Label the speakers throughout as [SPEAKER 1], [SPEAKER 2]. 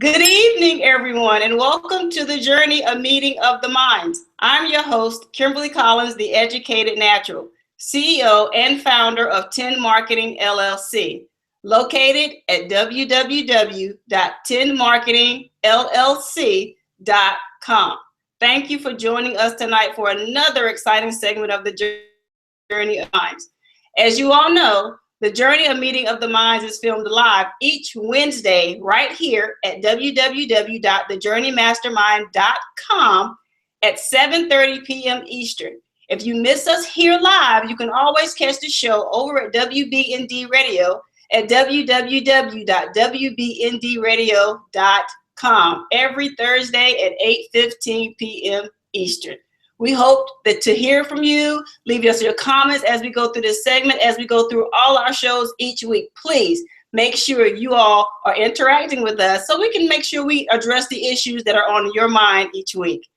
[SPEAKER 1] Good evening, everyone, and welcome to the journey of meeting of the minds. I'm your host, Kimberly Collins, the Educated Natural, CEO and founder of 10 Marketing LLC, located at www.10marketingllc.com. Thank you for joining us tonight for another exciting segment of the Journey of Minds. As you all know, the Journey of Meeting of the Minds is filmed live each Wednesday right here at www.thejourneymastermind.com at 7:30 p.m. Eastern. If you miss us here live, you can always catch the show over at WBND Radio at www.wbndradio.com every Thursday at 8:15 p.m. Eastern. We hope that to hear from you. Leave us your comments as we go through this segment, as we go through all our shows each week. Please make sure you all are interacting with us so we can make sure we address the issues that are on your mind each week.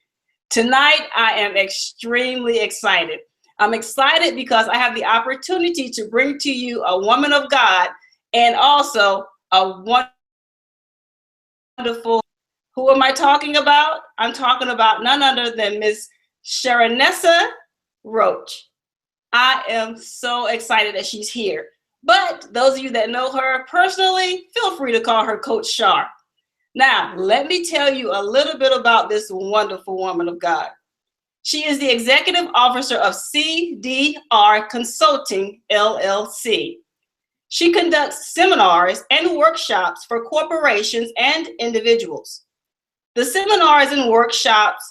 [SPEAKER 1] Tonight, I am extremely excited. I'm excited because I have the opportunity to bring to you a woman of God and also a wonderful. Who am I talking about? I'm talking about none other than Miss Cheranissa Roach. I am so excited that she's here. But those of you that know her personally, feel free to call her Coach Char. Now, let me tell you a little bit about this wonderful woman of God. She is the executive officer of CDR Consulting, LLC. She conducts seminars and workshops for corporations and individuals. The seminars and workshops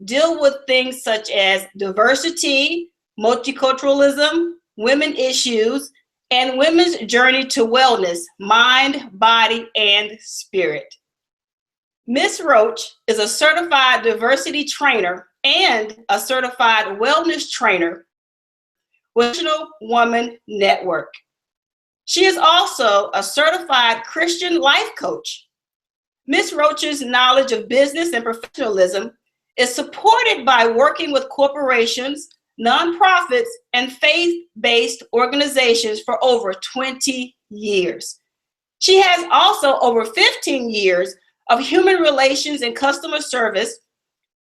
[SPEAKER 1] deal with things such as diversity, multiculturalism, women issues, and women's journey to wellness, mind, body, and spirit. Ms. Roach is a certified diversity trainer and a certified wellness trainer with National Woman Network. She is also a certified Christian life coach. Ms. Roach's knowledge of business and professionalism is supported by working with corporations, nonprofits, and faith-based organizations for over 20 years. She has also over 15 years of human relations and customer service,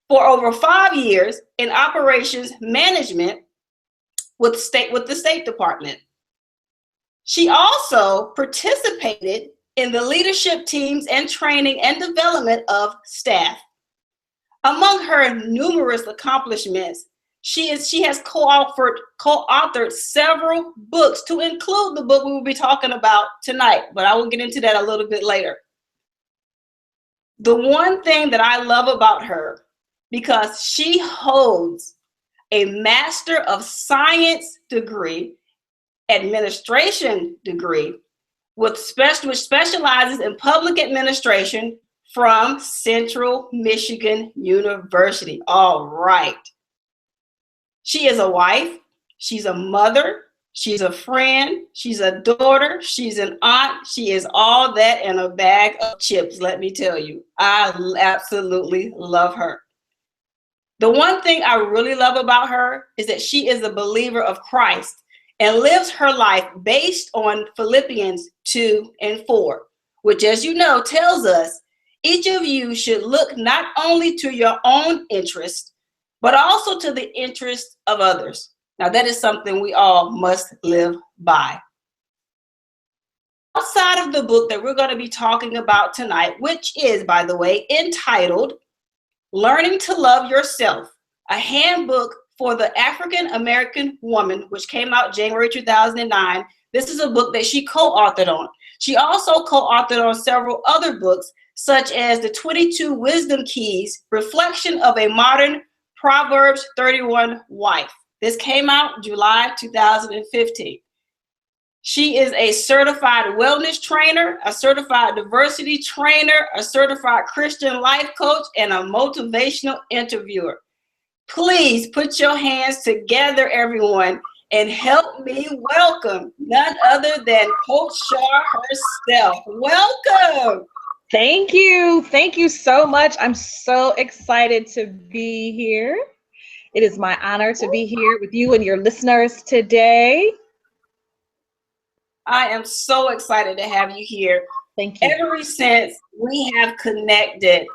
[SPEAKER 1] for over 5 years in operations management with the State Department. She also participated in the leadership teams and training and development of staff. Among her numerous accomplishments, she has co-authored several books, to include the book we will be talking about tonight, but I will get into that a little bit later. The one thing that I love about her, because she holds a Master of Science degree, administration degree, which specializes in public administration from Central Michigan University. All right. She is a wife, she's a mother, she's a friend, she's a daughter, she's an aunt, she is all that and a bag of chips, let me tell you. I absolutely love her. The one thing I really love about her is that she is a believer of Christ and lives her life based on Philippians 2:4, which, as you know, tells us each of you should look not only to your own interest, but also to the interest of others. Now, that is something we all must live by. Outside of the book that we're going to be talking about tonight, which is, by the way, entitled Learning to Love Yourself, a handbook for the African American woman, which came out January 2009. This is a book that she co-authored on. She also co-authored on several other books, such as the 22 Wisdom Keys, Reflection of a Modern Proverbs 31 Wife. This came out July 2015. She is a certified wellness trainer, a certified diversity trainer, a certified Christian life coach, and a motivational interviewer. Please put your hands together, everyone, and help me welcome none other than Coach Char herself. Welcome.
[SPEAKER 2] Thank you. Thank you so much. I'm so excited to be here. It is my honor to be here with you and your listeners today.
[SPEAKER 1] I am so excited to have you here.
[SPEAKER 2] Thank you.
[SPEAKER 1] Ever since we have connected,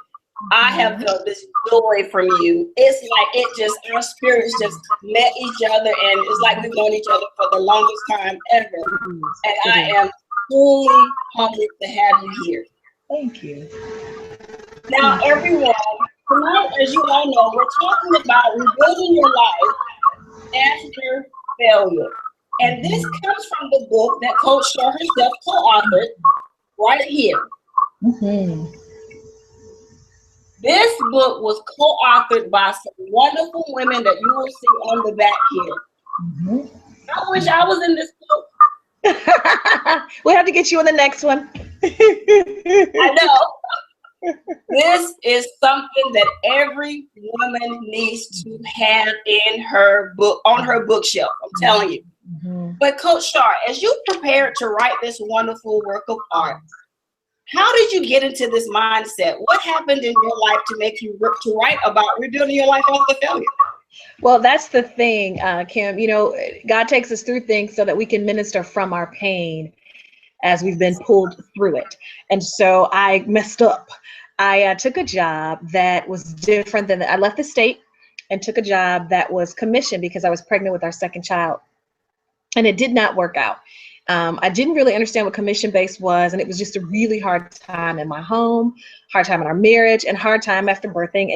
[SPEAKER 1] I have felt this joy from you. It's like our spirits just met each other, and it's like we've known each other for the longest time ever. And I am truly humbled to have you here.
[SPEAKER 2] Thank you.
[SPEAKER 1] Now, everyone, tonight, as you all know, we're talking about rebuilding your life after failure. And this comes from the book that Coach Shar herself co-authored right here.
[SPEAKER 2] Mm-hmm.
[SPEAKER 1] This book was co-authored by some wonderful women that you will see on the back here. Mm-hmm. I wish I was in this book.
[SPEAKER 2] We'll have to get you in the next one.
[SPEAKER 1] I know. This is something that every woman needs to have in her book, on her bookshelf. I'm telling you. Mm-hmm. But Coach Shar, as you prepared to write this wonderful work of art, how did you get into this mindset? What happened in your life to make you to write about rebuilding your life after failure?
[SPEAKER 2] Well, that's the thing, Kim. You know, God takes us through things so that we can minister from our pain as we've been pulled through it. And so I messed up. I took a job that was different than I left the state and took a job that was commissioned because I was pregnant with our second child. And it did not work out. I didn't really understand what commission-based was, and it was just a really hard time in my home, hard time in our marriage, and hard time after birthing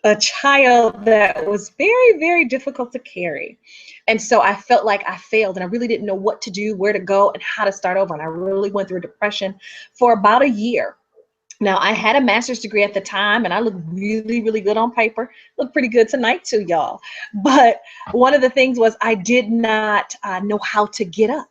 [SPEAKER 2] a child that was very, very difficult to carry. And so I felt like I failed, and I really didn't know what to do, where to go, and how to start over. And I really went through a depression for about a year. Now, I had a master's degree at the time, and I looked really, really good on paper. Look pretty good tonight too, y'all. But one of the things was I did not know how to get up.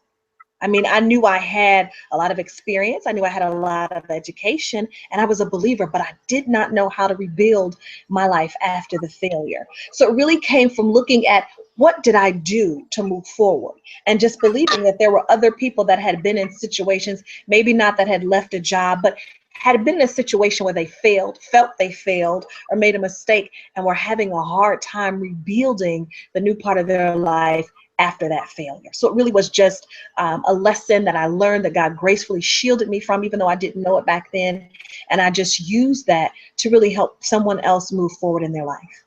[SPEAKER 2] I mean, I knew I had a lot of experience. I knew I had a lot of education, and I was a believer, but I did not know how to rebuild my life after the failure. So it really came from looking at what did I do to move forward, and just believing that there were other people that had been in situations, maybe not that had left a job, but had been in a situation where they failed, felt they failed, or made a mistake, and were having a hard time rebuilding the new part of their life after that failure. So it really was just a lesson that I learned that God gracefully shielded me from, even though I didn't know it back then. And I just used that to really help someone else move forward in their life.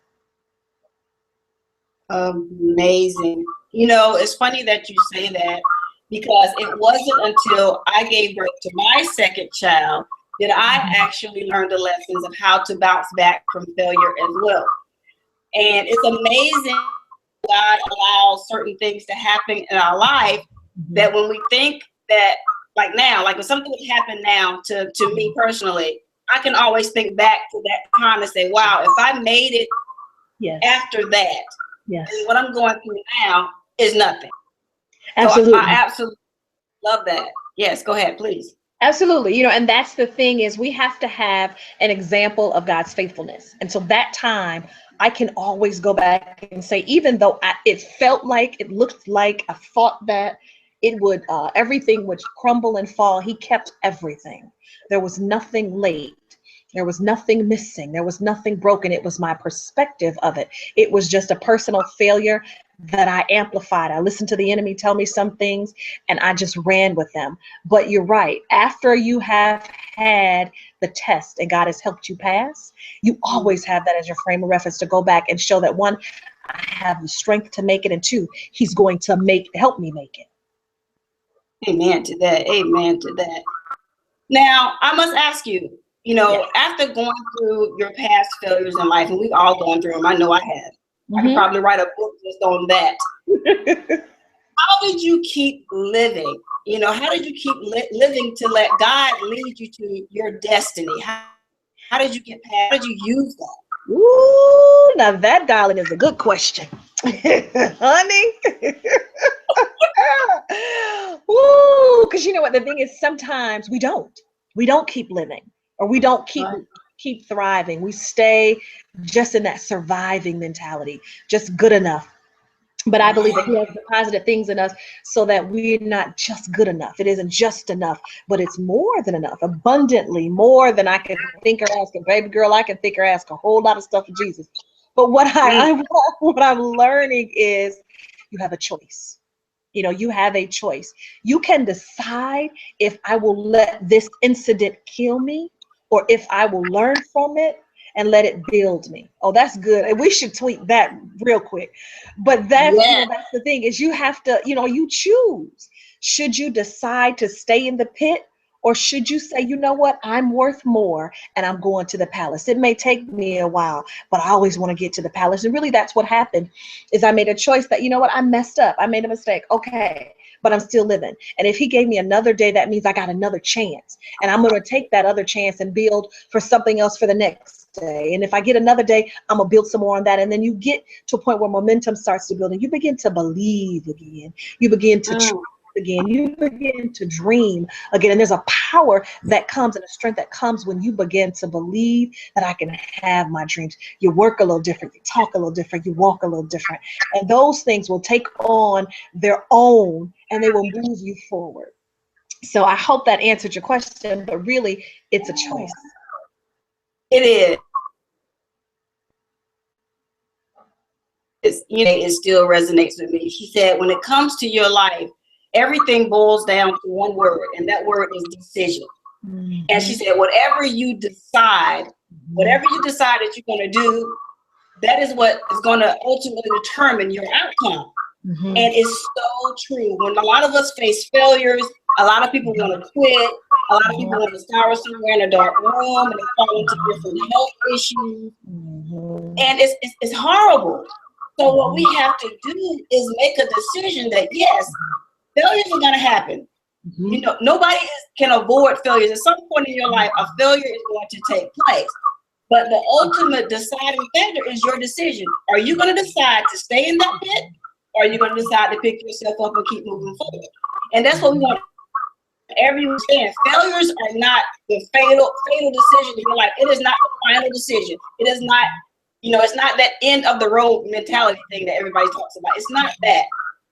[SPEAKER 1] Amazing. You know, it's funny that you say that, because it wasn't until I gave birth to my second child that I actually learned the lessons of how to bounce back from failure as well. And it's amazing God allows certain things to happen in our life that when we think that, like now, like when something would happen now to me personally, I can always think back to that time and say, wow, if I made it after that, and what I'm going through now is nothing.
[SPEAKER 2] Absolutely.
[SPEAKER 1] So I absolutely love that. Yes, go ahead, please.
[SPEAKER 2] Absolutely. You know, and that's the thing is we have to have an example of God's faithfulness. And so that time I can always go back and say, even though it felt like, it looked like, I thought that it would, everything would crumble and fall, he kept everything. There was nothing late. There was nothing missing. There was nothing broken. It was my perspective of it. It was just a personal failure that I amplified. I listened to the enemy tell me some things and I just ran with them. But you're right. After you have had the test and God has helped you pass, you always have that as your frame of reference to go back and show that, one, I have the strength to make it, and two, he's going to help me make it.
[SPEAKER 1] Amen to that. Amen to that. Now, I must ask you, you know, after going through your past failures in life, and we've all gone through them, I know I have. I could probably write a book just on that. How did you keep living? You know, how did you keep living to let God lead you to your destiny? How did you get past? How did you use that?
[SPEAKER 2] Ooh, now that, darling, is a good question. Honey. Ooh, because you know what the thing is, sometimes we don't keep living, or we don't keep thriving. We stay just in that surviving mentality, just good enough. But I believe that he has deposited things in us so that we're not just good enough. It isn't just enough, but it's more than enough, abundantly more than I can think or ask. And baby girl, I can think or ask a whole lot of stuff of Jesus. But what I'm learning is you have a choice. You know, you have a choice. You can decide if I will let this incident kill me or if I will learn from it and let it build me. Oh, that's good. And we should tweet that real quick. But that's, you
[SPEAKER 1] Yeah.
[SPEAKER 2] know, that's the thing is you have to, you know, you choose. Should you decide to stay in the pit or should you say, you know what, I'm worth more and I'm going to the palace. It may take me a while, but I always want to get to the palace. And really that's what happened is I made a choice that, you know what, I messed up. I made a mistake. Okay, but I'm still living. And if he gave me another day, that means I got another chance. And I'm going to take that other chance and build for something else for the next day. And if I get another day, I'm going to build some more on that. And then you get to a point where momentum starts to build and you begin to believe again. You begin to trust again. You begin to dream again. And there's a power that comes and a strength that comes when you begin to believe that I can have my dreams. You work a little different, you talk a little different, you walk a little different. And those things will take on their own and they will move you forward. So I hope that answered your question, but really it's a choice.
[SPEAKER 1] It is. It still resonates with me. She said, when it comes to your life, everything boils down to one word, and that word is decision. Mm-hmm. And she said, whatever you decide that you're going to do, that is what is going to ultimately determine your outcome. Mm-hmm. And it's so true. When a lot of us face failures, a lot of people want to quit. A lot of people want to cower somewhere in a dark room and they fall into different health issues. Mm-hmm. And it's horrible. So what we have to do is make a decision that, yes, failures are going to happen. Mm-hmm. You know, nobody can avoid failures. At some point in your life, a failure is going to take place. But the ultimate deciding factor is your decision. Are you going to decide to stay in that pit? Or are you going to decide to pick yourself up and keep moving forward? And that's what we want everyone to understand. Failures are not the fatal decision in your life. It is not the final decision. It is not, you know, it's not that end of the road mentality thing that everybody talks about. It's not that.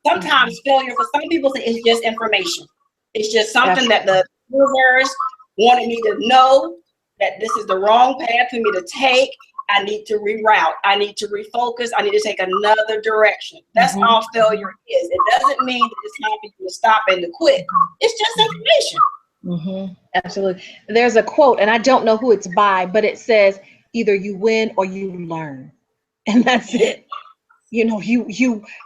[SPEAKER 1] Sometimes failure for some people is just information. It's just something that the universe wanted me to know that this is the wrong path for me to take. I need to reroute. I need to refocus. I need to take another direction. That's all failure is. It doesn't mean that it's time for you to stop and to quit. It's just information. Mm-hmm. Absolutely.
[SPEAKER 2] There's a quote, and I don't know who it's by, but it says, either you win or you learn. And that's it. You know, you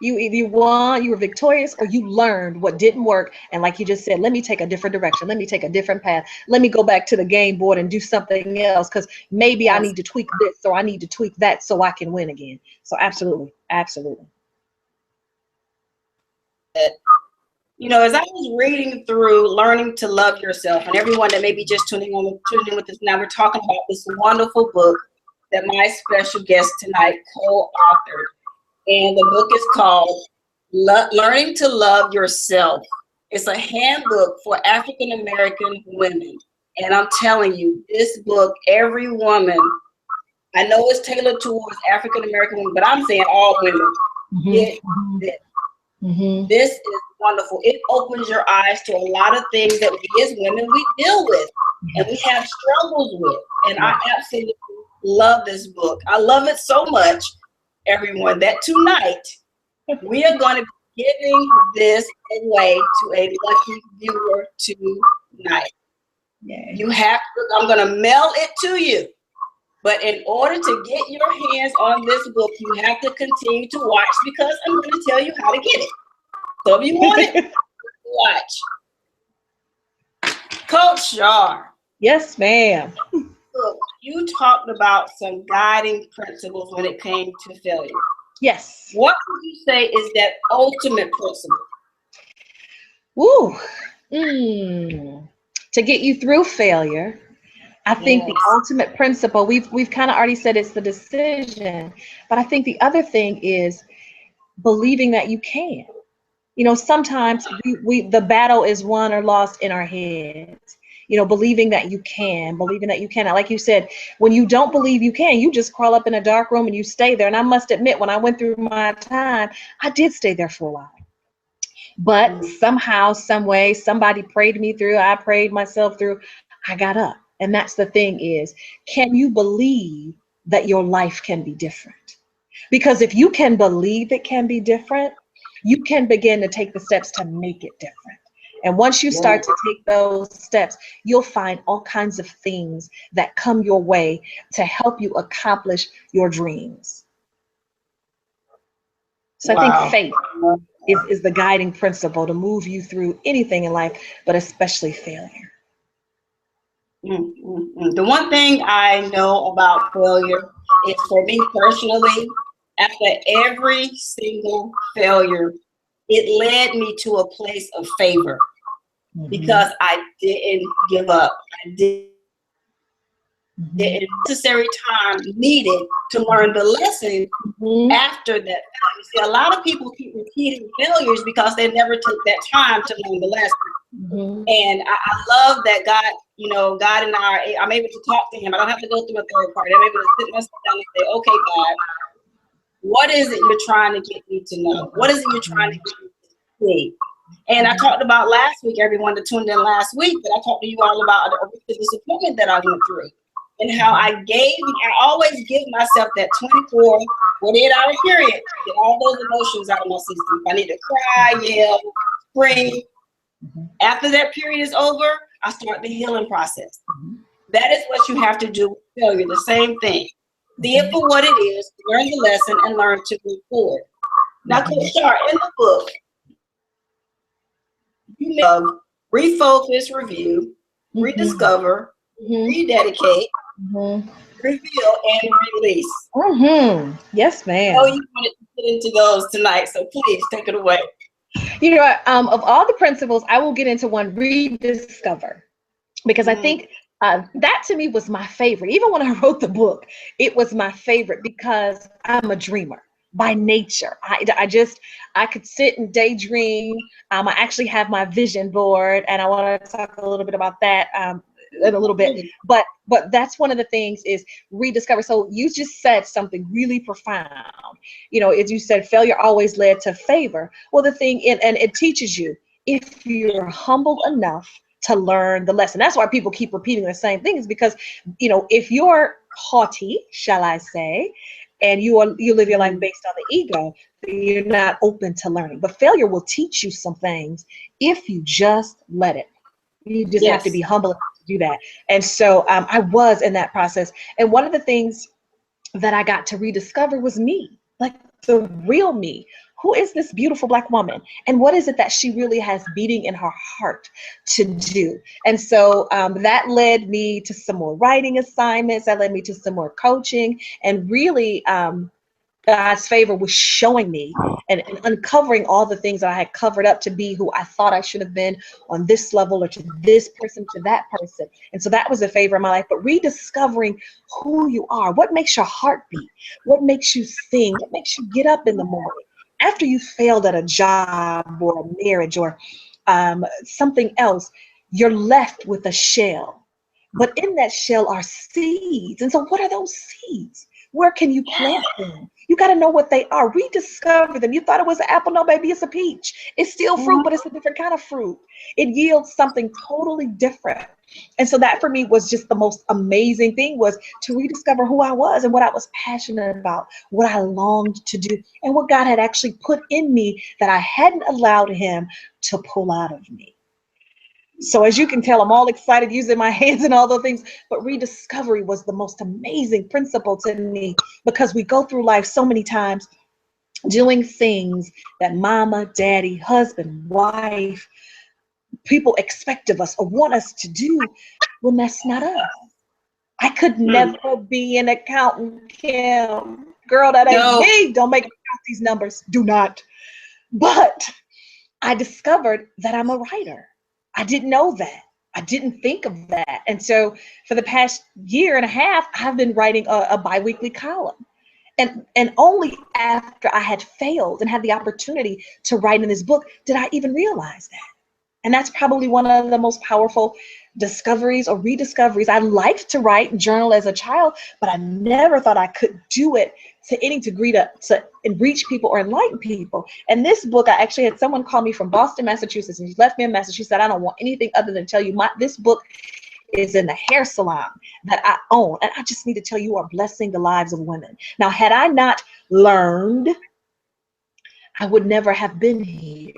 [SPEAKER 2] either won, you were victorious, or you learned what didn't work. And like you just said, let me take a different direction. Let me take a different path. Let me go back to the game board and do something else because maybe I need to tweak this or I need to tweak that so I can win again. So absolutely, absolutely.
[SPEAKER 1] You know, as I was reading through Learning to Love Yourself, and everyone that may be just tuning in with us now, we're talking about this wonderful book that my special guest tonight co-authored. And the book is called Learning to Love Yourself. It's a handbook for African American women. And I'm telling you, this book, every woman, I know it's tailored towards African American women, but I'm saying all women. This is wonderful. It opens your eyes to a lot of things that we as women, we deal with and we have struggles with. And I absolutely love this book. I love it so much, everyone, that tonight we are going to be giving this away to a lucky viewer tonight. Yeah. You have to, I'm going to mail it to you. But in order to get your hands on this book, you have to continue to watch because I'm going to tell you how to get it. So if you want it, watch. Coach Shar.
[SPEAKER 2] Yes, ma'am.
[SPEAKER 1] Look, you talked about some guiding principles when it came to failure.
[SPEAKER 2] Yes.
[SPEAKER 1] What would you say is that ultimate principle?
[SPEAKER 2] Woo. To get you through failure, I think the ultimate principle, we've kind of already said it's the decision, but I think the other thing is believing that you can. You know, sometimes the battle is won or lost in our heads. You know, believing that you can. Like you said, when you don't believe you can, you just crawl up in a dark room and you stay there. And I must admit, when I went through my time, I did stay there for a while. But somehow, some way, somebody prayed me through. I prayed myself through. I got up. And that's the thing is, can you believe that your life can be different? Because if you can believe it can be different, you can begin to take the steps to make it different. And once you start to take those steps, you'll find all kinds of things that come your way to help you accomplish your dreams. So I think
[SPEAKER 1] Wow.
[SPEAKER 2] faith is the guiding principle to move you through anything in life, but especially failure.
[SPEAKER 1] The one thing I know about failure is, for me personally, after every single failure, it led me to a place of favor because I didn't give up. I didn't necessary time needed to learn the lesson after that failure. See, a lot of people keep repeating failures because they never take that time to learn the lesson. And I love that God, God and I'm able to talk to him. I don't have to go through a third party. I'm able to sit myself down and say, okay, God, what is it you're trying to get me to know? What is it you're trying to get me to see? And I talked about last week, everyone that tuned in last week, that I talked to you all about the disappointment that I went through. And how I always give myself that 24, 48-hour period to get all those emotions out of my system. If I need to cry, yell, scream. After that period is over, I start the healing process. That is what you have to do with failure, the same thing. See it for what it is, learn the lesson, and learn to move forward. Now, Coach Shar, in the book, you have refocus, review, rediscover, rededicate, reveal, and release.
[SPEAKER 2] Yes, ma'am.
[SPEAKER 1] Oh, you wanted to get into those tonight, so please take it away.
[SPEAKER 2] You know, of all the principles, I will get into one, rediscover, because I think that to me was my favorite. Even when I wrote the book, it was my favorite because I'm a dreamer by nature. I could sit and daydream. I actually have my vision board, and I want to talk a little bit about that in a little bit. But that's one of the things is rediscover. So you just said something really profound. As you said, failure always led to favor. Well, the thing, and it teaches you, if you're humble enough to learn the lesson. That's why people keep repeating the same thing, is because, if you're haughty, shall I say, and you live your life based on the ego, then you're not open to learning. But failure will teach you some things if you just let it. You just have to be humble enough to do that. And so I was in that process. And one of the things that I got to rediscover was me, like the real me. Who is this beautiful Black woman? And what is it that she really has beating in her heart to do? And so that led me to some more writing assignments. That led me to some more coaching. And really, God's favor was showing me and uncovering all the things that I had covered up to be who I thought I should have been on this level, or to this person, to that person. And so that was a favor in my life. But rediscovering who you are, what makes your heart beat, what makes you sing, what makes you get up in the morning after you failed at a job or a marriage or something else, you're left with a shell. But in that shell are seeds. And so what are those seeds? Where can you plant them? You got to know what they are. Rediscover them. You thought it was an apple. No, baby, it's a peach. It's still fruit, but it's a different kind of fruit. It yields something totally different. And so that for me was just the most amazing thing, was to rediscover who I was and what I was passionate about, what I longed to do, and what God had actually put in me that I hadn't allowed him to pull out of me. So as you can tell, I'm all excited using my hands and all those things, but rediscovery was the most amazing principle to me, because we go through life so many times doing things that mama, daddy, husband, wife, people expect of us or want us to do when that's not us. I could never be an accountant, Kim. Girl, that ain't me. Don't make me count these numbers. Do not. But I discovered that I'm a writer. I didn't know that. I didn't think of that. And so for the past year and a half, I've been writing a biweekly column. And only after I had failed and had the opportunity to write in this book did I even realize that. And that's probably one of the most powerful discoveries or rediscoveries. I liked to write and journal as a child, but I never thought I could do it to any degree to reach people or enlighten people. And this book, I actually had someone call me from Boston, Massachusetts, and she left me a message. She said, I don't want anything other than tell you this book is in the hair salon that I own. And I just need to tell you are blessing the lives of women. Now, had I not learned I would never have been here.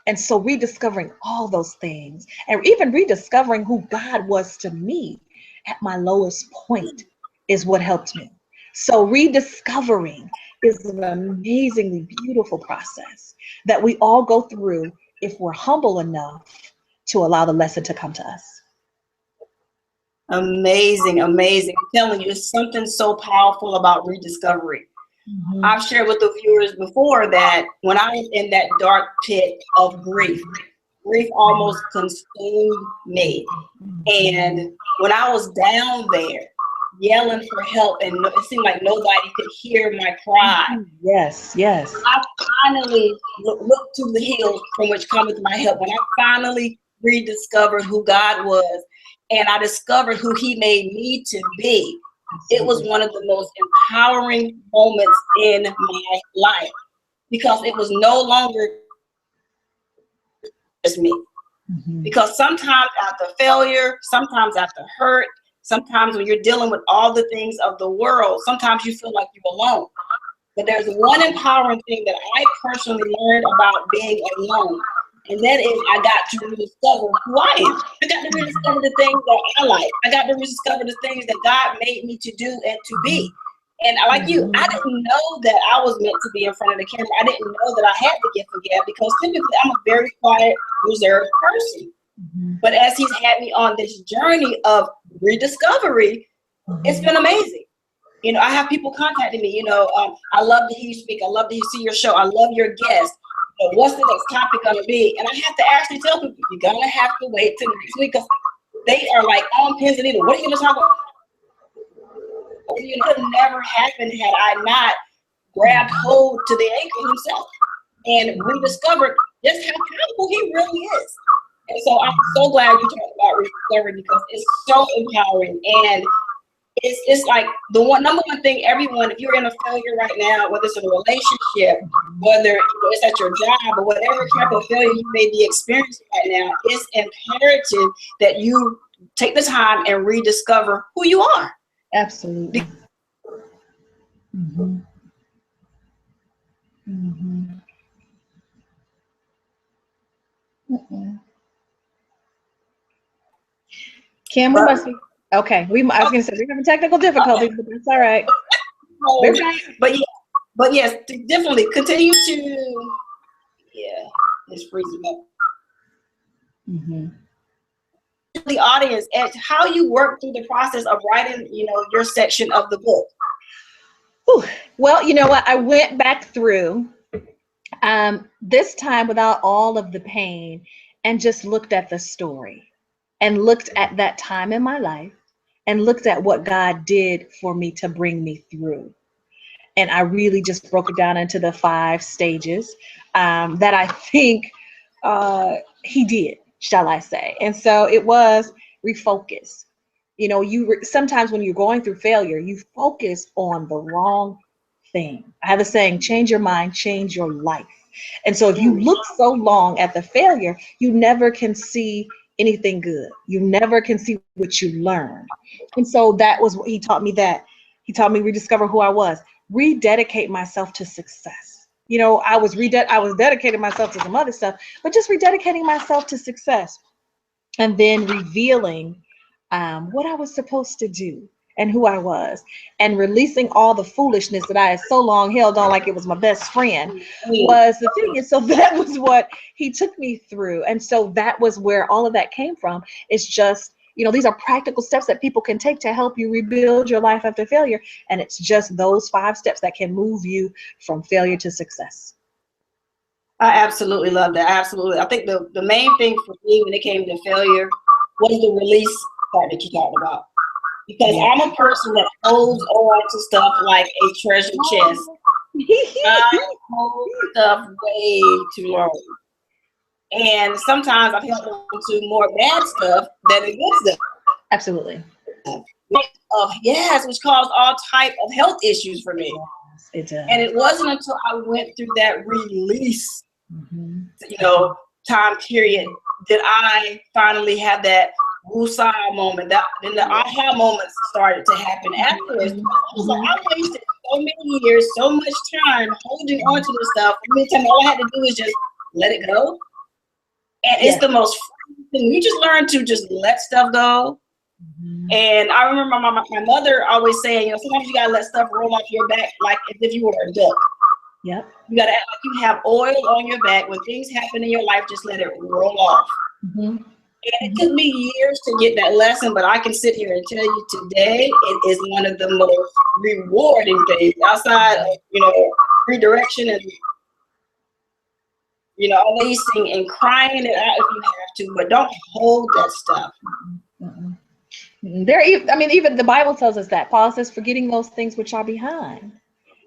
[SPEAKER 2] And so rediscovering all those things and even rediscovering who God was to me at my lowest point is what helped me. So rediscovering is an amazingly beautiful process that we all go through if we're humble enough to allow the lesson to come to us.
[SPEAKER 1] Amazing, amazing. I'm telling you, it's something so powerful about rediscovery.
[SPEAKER 2] Mm-hmm.
[SPEAKER 1] I've shared with the viewers before that when I was in that dark pit of grief almost consumed me. And when I was down there yelling for help and it seemed like nobody could hear my cry.
[SPEAKER 2] Yes, yes.
[SPEAKER 1] I finally looked to the hills from which cometh my help. When I finally rediscovered who God was and I discovered who he made me to be, it was one of the most empowering moments in my life because it was no longer just me. Mm-hmm. Because sometimes after failure, sometimes after hurt, sometimes when you're dealing with all the things of the world, sometimes you feel like you're alone. But there's one empowering thing that I personally learned about being alone. And that is I got to rediscover who I am. I got to rediscover the things that I like. I got to rediscover the things that God made me to do and to be. And like you, I didn't know that I was meant to be in front of the camera. I didn't know that I had the gift of gab because typically I'm a very quiet, reserved person. But as he's had me on this journey of rediscovery, it's been amazing. You know, I have people contacting me, I love to hear you speak. I love to see your show. I love your guest. What's the next topic going to be? And I have to actually tell people, you're going to have to wait till next week because they are like on pins and needles. What are you going to talk about? It would have never happened had I not grabbed hold to the anchor himself and rediscovered just how powerful he really is. And so I'm so glad you talked about rediscovery because it's so empowering. And it's like the number one thing everyone, if you're in a failure right now, whether it's in a relationship, whether it's at your job or whatever type of failure you may be experiencing right now, it's imperative that you take the time and rediscover who you are.
[SPEAKER 2] Absolutely. Mm-hmm. Mm-hmm. Mm-mm. Kim, we must be okay. I was going to say we're having technical difficulties, but that's all right.
[SPEAKER 1] But yes, definitely continue to. Yeah, it's freezing up. Mm-hmm. The audience and how you work through the process of writing, your section of the book.
[SPEAKER 2] Whew. Well, you know what? I went back through this time without all of the pain and just looked at the story and looked at that time in my life and looked at what God did for me to bring me through. And I really just broke it down into the 5 stages that I think he did, shall I say. And so it was refocus. Sometimes when you're going through failure, you focus on the wrong thing. I have a saying, change your mind, change your life. And so if you look so long at the failure, you never can see anything good. You never can see what you learned. And so that was what he taught me He taught me rediscover who I was, rededicate myself to success. I was dedicating myself to some other stuff, but just rededicating myself to success and then revealing what I was supposed to do and who I was and releasing all the foolishness that I had so long held on like it was my best friend was the thing. And so that was what he took me through. And so that was where all of that came from. It's just, these are practical steps that people can take to help you rebuild your life after failure. And it's just those 5 steps that can move you from failure to success.
[SPEAKER 1] I absolutely love that. Absolutely. I think the main thing for me when it came to failure was the release part that you talked about. Because I'm a person that holds on to stuff like a treasure chest. I hold stuff way too long. And sometimes I've held on to more bad stuff than the good stuff.
[SPEAKER 2] Absolutely.
[SPEAKER 1] Which caused all type of health issues for me.
[SPEAKER 2] It does.
[SPEAKER 1] And it wasn't until I went through that release, time period that I finally had that woosah moment. Then the aha moments started to happen afterwards. I was like, I wasted so many years, so much time holding on to this stuff. Many times all I had to do is just let it go. And it's the most freeing thing. You just learn to just let stuff go. And I remember my mother always saying, sometimes you gotta let stuff roll off your back like as if you were a duck.
[SPEAKER 2] Yep.
[SPEAKER 1] You gotta act like you have oil on your back. When things happen in your life, just let it roll off. And it took me years to get that lesson, but I can sit here and tell you today, it is one of the most rewarding things outside of, redirection and, releasing and crying it out if you have to, but don't hold that stuff.
[SPEAKER 2] Even the Bible tells us that. Paul says, forgetting those things which are behind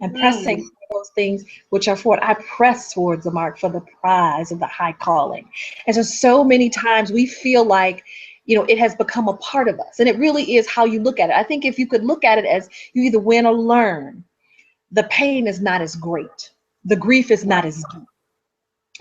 [SPEAKER 2] and pressing those things which are forward. I press towards the mark for the prize of the high calling. And so many times we feel like, it has become a part of us. And it really is how you look at it. I think if you could look at it as you either win or learn, the pain is not as great. The grief is not as deep.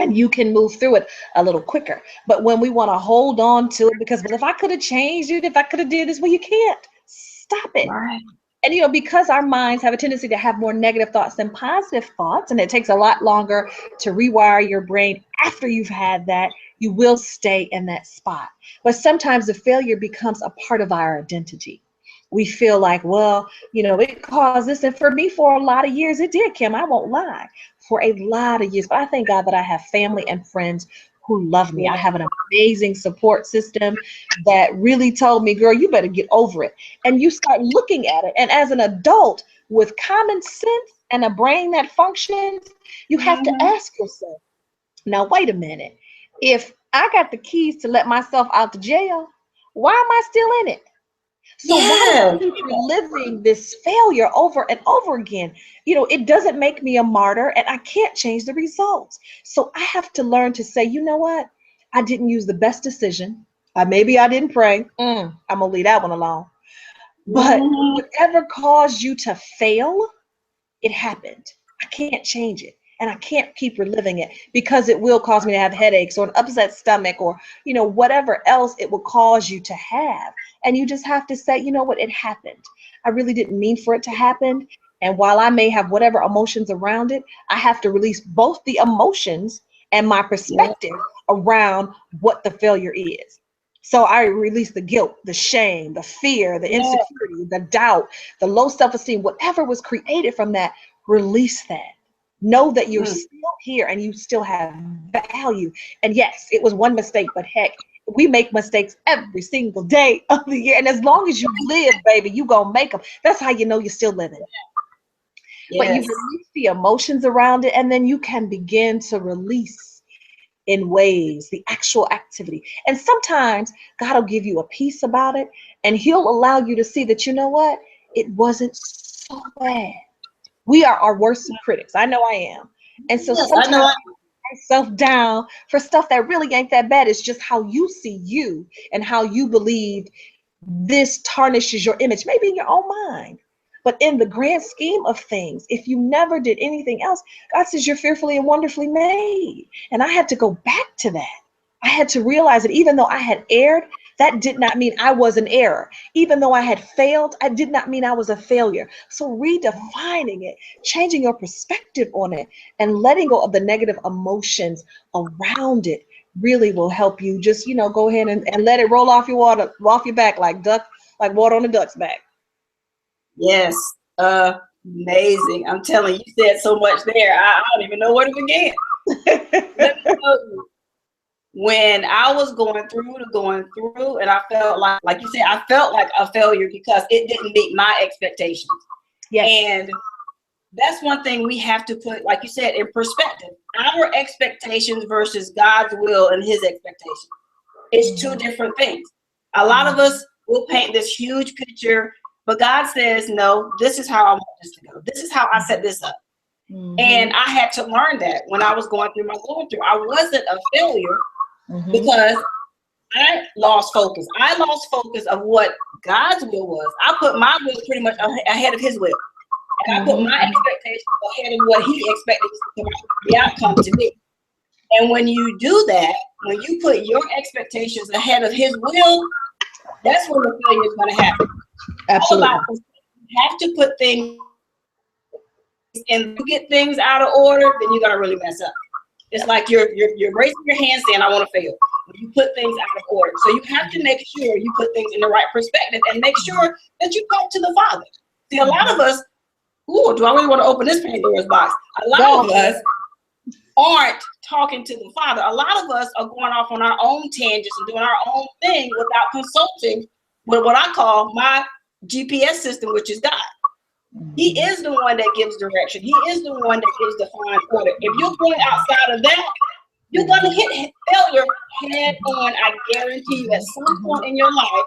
[SPEAKER 2] And you can move through it a little quicker. But when we want to hold on to it, because if I could have changed it, if I could have did this, well, you can't. Stop it.
[SPEAKER 1] Right.
[SPEAKER 2] And, because our minds have a tendency to have more negative thoughts than positive thoughts, and it takes a lot longer to rewire your brain after you've had that, you will stay in that spot. But sometimes the failure becomes a part of our identity. We feel like, well, it caused this. And for me, for a lot of years, it did, Kim. I won't lie. For a lot of years. But I thank God that I have family and friends who love me. I have an amazing support system that really told me, girl, you better get over it. And you start looking at it. And as an adult with common sense and a brain that functions, you have to ask yourself, now, wait a minute. If I got the keys to let myself out of jail, why am I still in it? So why keep reliving this failure over and over again? It doesn't make me a martyr, and I can't change the results. So I have to learn to say, you know what? I didn't use the best decision. Maybe I didn't pray. I'm going to leave that one alone. But whatever caused you to fail, it happened. I can't change it. And I can't keep reliving it because it will cause me to have headaches or an upset stomach or, whatever else it will cause you to have. And you just have to say, you know what, it happened. I really didn't mean for it to happen. And while I may have whatever emotions around it, I have to release both the emotions and my perspective around what the failure is. So I release the guilt, the shame, the fear, the insecurity, the doubt, the low self-esteem, whatever was created from that, release that. Know that you're still here and you still have value. And yes, it was one mistake, but heck, we make mistakes every single day of the year. And as long as you live, baby, you gonna make them. That's how you know you're still living. Yes. But you release the emotions around it, and then you can begin to release in ways the actual activity. And sometimes God will give you a peace about it, and he'll allow you to see that, you know what, it wasn't so bad. We are our worst critics. I know I am. And so sometimes I put myself down for stuff that really ain't that bad. It's just how you see you and how you believe this tarnishes your image, maybe in your own mind. But in the grand scheme of things, if you never did anything else, God says you're fearfully and wonderfully made. And I had to go back to that. I had to realize that even though I had erred, that did not mean I was an error. Even though I had failed, I did not mean I was a failure. So redefining it, changing your perspective on it, and letting go of the negative emotions around it really will help you just, go ahead and let it roll off your back like water on a duck's back.
[SPEAKER 1] Yes. Amazing. I'm telling you, you said so much there. I don't even know where to begin. Let me tell you. When I was going through, and I felt like you said, I felt like a failure because it didn't meet my expectations. Yes. And that's one thing we have to put, like you said, in perspective. Our expectations versus God's will and his expectations. It's two different things. A lot of us will paint this huge picture, but God says, no, this is how I want this to go. This is how I set this up. And I had to learn that when I was going through. I wasn't a failure. Because I lost focus. I lost focus of what God's will was. I put my will pretty much ahead of his will. And I put my expectations ahead of what he expected the outcome to be. And when you do that, when you put your expectations ahead of his will, that's when the failure is going to happen. Absolutely. You have to put things and you get things out of order, then you're gonna really mess up. It's like you're raising your hand saying, I want to fail. When you put things out of order. So you have to make sure you put things in the right perspective and make sure that you talk to the Father. See, a lot of us, do I really want to open this Pandora's box? A lot of us aren't talking to the Father. A lot of us are going off on our own tangents and doing our own thing without consulting with what I call my GPS system, which is God. He is the one that gives direction. He is the one that gives divine order. If you're going outside of that, you're going to hit failure head on. I guarantee you, at some point in your life,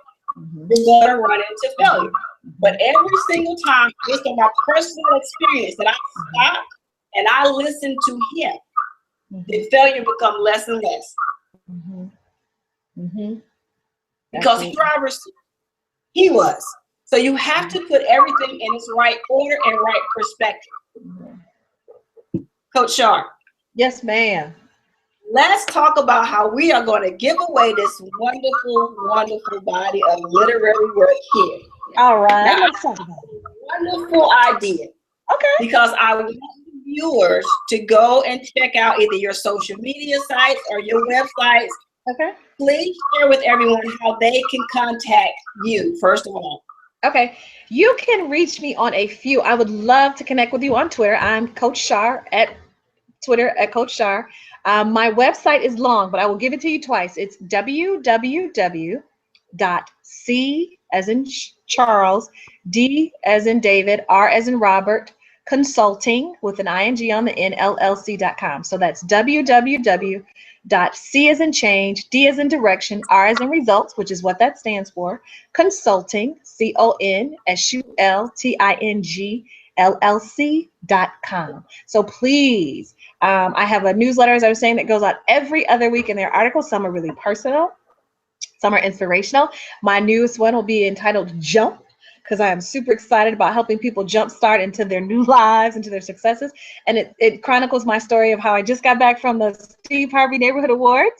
[SPEAKER 1] you're going to run into failure. But every single time, based on my personal experience, that I stop and I listen to Him, the failure becomes less and less. Because He was. So you have to put everything in its right order and right perspective. Coach Shar.
[SPEAKER 2] Yes, ma'am.
[SPEAKER 1] Let's talk about how we are going to give away this wonderful, wonderful body of literary work here.
[SPEAKER 2] All right.
[SPEAKER 1] Now,
[SPEAKER 2] let's talk about it.
[SPEAKER 1] Wonderful idea.
[SPEAKER 2] Okay.
[SPEAKER 1] Because I want the viewers to go and check out either your social media sites or your websites.
[SPEAKER 2] Okay.
[SPEAKER 1] Please share with everyone how they can contact you, first of all.
[SPEAKER 2] Okay, you can reach me on a few. I would love to connect with you on Twitter. I'm Coach Shar at Twitter at Coach Shar. My website is long, but I will give it to you twice. It's www.c as in Charles, D as in David, R as in Robert, consulting with an ing on the end, LLC.com. So that's www.c as in change, D as in direction, R as in results, which is what that stands for, consulting, CONSULTING, LLC.com. So please, I have a newsletter, as I was saying, that goes out every other week, and their articles, some are really personal, some are inspirational. My newest one will be entitled Jump, because I am super excited about helping people jumpstart into their new lives, into their successes. And it chronicles my story of how I just got back from the Steve Harvey Neighborhood Awards,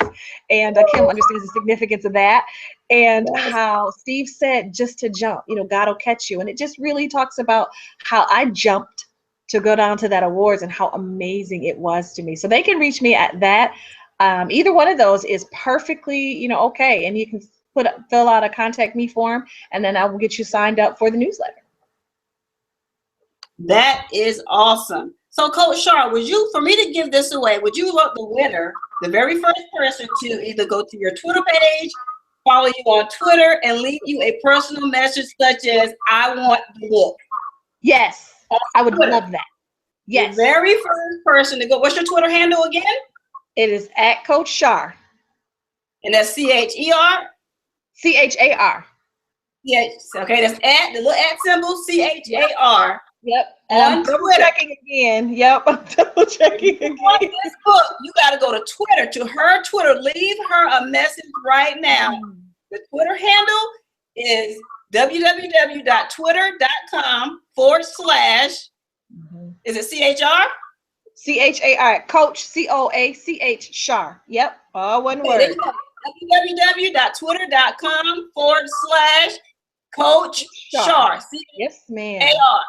[SPEAKER 2] and Kim understands the significance of that, and how Steve said just to jump, God will catch you. And it just really talks about how I jumped to go down to that awards and how amazing it was to me. So they can reach me at that. Either one of those is perfectly, okay. And you can fill out a contact me form, and then I will get you signed up for the newsletter.
[SPEAKER 1] That is awesome. So Coach Shar, for me to give this away, would you want the winner, the very first person, to either go to your Twitter page, follow you on Twitter, and leave you a personal message such as, I want the book?
[SPEAKER 2] Yes, I would love that. Yes.
[SPEAKER 1] The very first person to go, what's your Twitter handle again?
[SPEAKER 2] It is at Coach Shar.
[SPEAKER 1] And that's CHER?
[SPEAKER 2] CHAR.
[SPEAKER 1] Yes. Okay, that's at the little at symbol, CHAR.
[SPEAKER 2] Yep.
[SPEAKER 1] On
[SPEAKER 2] double
[SPEAKER 1] Twitter.
[SPEAKER 2] Checking again. Yep. I'm double checking again.
[SPEAKER 1] This book, you got to go to Twitter, to her Twitter. Leave her a message right now. The Twitter handle is www.twitter.com/ is it CHR?
[SPEAKER 2] CHAR. Coach, COACH Shar. Yep. All one word.
[SPEAKER 1] www.twitter.com/ Coach Shar.
[SPEAKER 2] Yes, ma'am.
[SPEAKER 1] AR.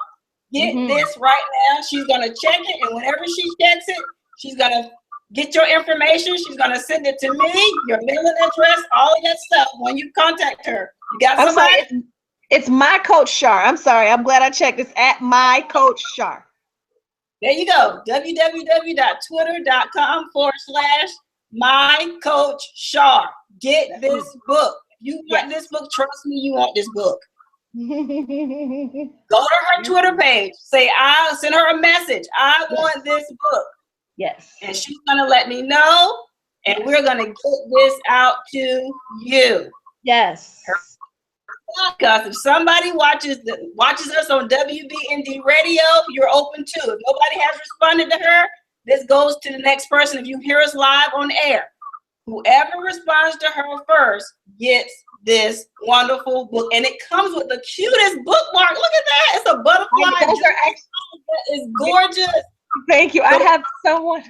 [SPEAKER 1] Get this right now. She's going to check it, and whenever she checks it, she's going to get your information. She's going to send it to me, your mailing address, all of that stuff when you contact her. You got somebody?
[SPEAKER 2] I'm sorry, it's my Coach Shar. I'm sorry. I'm glad I checked. It's at my Coach Shar.
[SPEAKER 1] There you go. www.twitter.com/ my Coach Shar. Get this book. You want this book? Trust me, you want this book. Go to her Twitter page. Say, I'll send her a message. I want this book.
[SPEAKER 2] Yes.
[SPEAKER 1] And she's gonna let me know, and we're gonna get this out to you.
[SPEAKER 2] Yes.
[SPEAKER 1] Because if somebody watches us on WBND Radio, you're open too. If nobody has responded to her, this goes to the next person. If you hear us live on air, whoever responds to her first gets this wonderful book, and it comes with the cutest bookmark. Look at that! It's a butterfly.
[SPEAKER 2] Those are actually,
[SPEAKER 1] it's gorgeous.
[SPEAKER 2] Thank you. I have someone.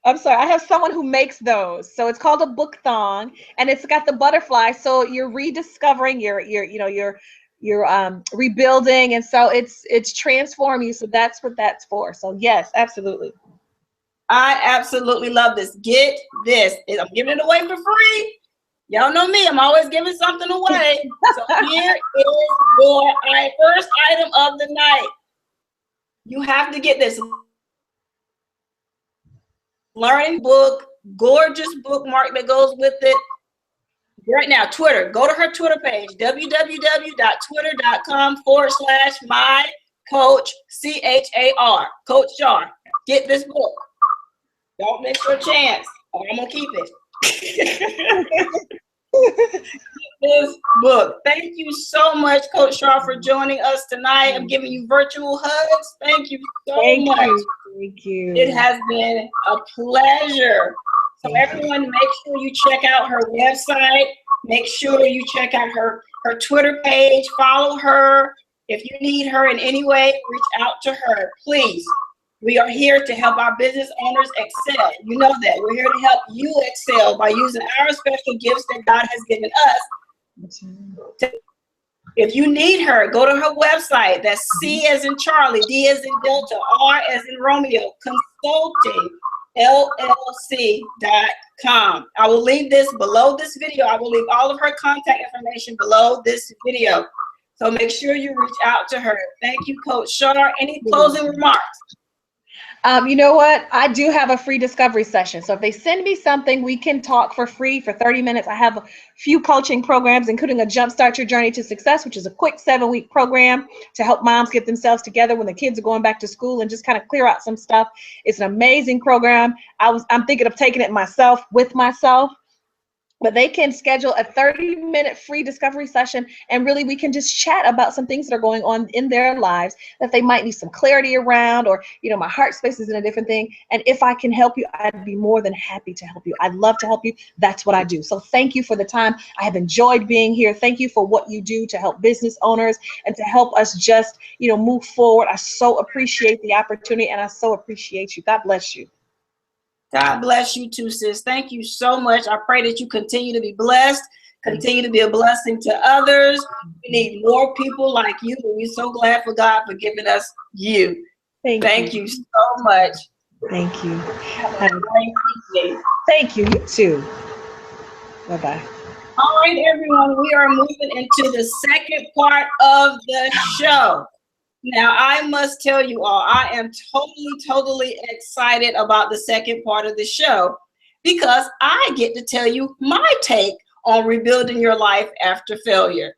[SPEAKER 2] I'm sorry. I have someone who makes those. So it's called a book thong, and it's got the butterfly. So you're rediscovering your rebuilding, and so it's transforming you. So that's what that's for. So yes, absolutely.
[SPEAKER 1] I absolutely love this. Get this. I'm giving it away for free. Y'all know me. I'm always giving something away. So here is your first item of the night. You have to get this learning book, gorgeous bookmark that goes with it. Right now, Twitter. Go to her Twitter page, www.twitter.com/mycoach, Coach Char. Get this book. Don't miss your chance. I'm going to keep it. This book. Thank you so much, Coach Char, for joining us tonight. I'm giving you virtual hugs. Thank you so much.
[SPEAKER 2] Thank you.
[SPEAKER 1] It has been a pleasure. So everyone, make sure you check out her website. Make sure you check out her Twitter page. Follow her. If you need her in any way, reach out to her, please. We are here to help our business owners excel. You know that. We're here to help you excel by using our special gifts that God has given us. If you need her, go to her website. That's C as in Charlie, D as in Delta, R as in Romeo, Consulting, LLC.com. I will leave this below this video. I will leave all of her contact information below this video. So make sure you reach out to her. Thank you, Coach Char. Any closing remarks?
[SPEAKER 2] You know what? I do have a free discovery session. So if they send me something, we can talk for free for 30 minutes. I have a few coaching programs, including a Jumpstart Your Journey to Success, which is a quick 7-week program to help moms get themselves together when the kids are going back to school and just kind of clear out some stuff. It's an amazing program. I'm thinking of taking it myself with myself. But they can schedule a 30-minute free discovery session, and really we can just chat about some things that are going on in their lives that they might need some clarity around, or, you know, my heart space is in a different thing. And if I can help you, I'd be more than happy to help you. I'd love to help you. That's what I do. So thank you for the time. I have enjoyed being here. Thank you for what you do to help business owners and to help us just, you know, move forward. I so appreciate the opportunity, and I so appreciate you. God bless you.
[SPEAKER 1] God bless you too, sis. Thank you so much. I pray that you continue to be blessed, continue to be a blessing to others. We need more people like you, and we're so glad for God for giving us you. Thank you so much.
[SPEAKER 2] Thank you.
[SPEAKER 1] Have a great evening.
[SPEAKER 2] Thank you. You too. Bye-bye.
[SPEAKER 1] All right, everyone, we are moving into the second part of the show. Now, I must tell you all, I am totally excited about the second part of the show, because I get to tell you my take on rebuilding your life after failure.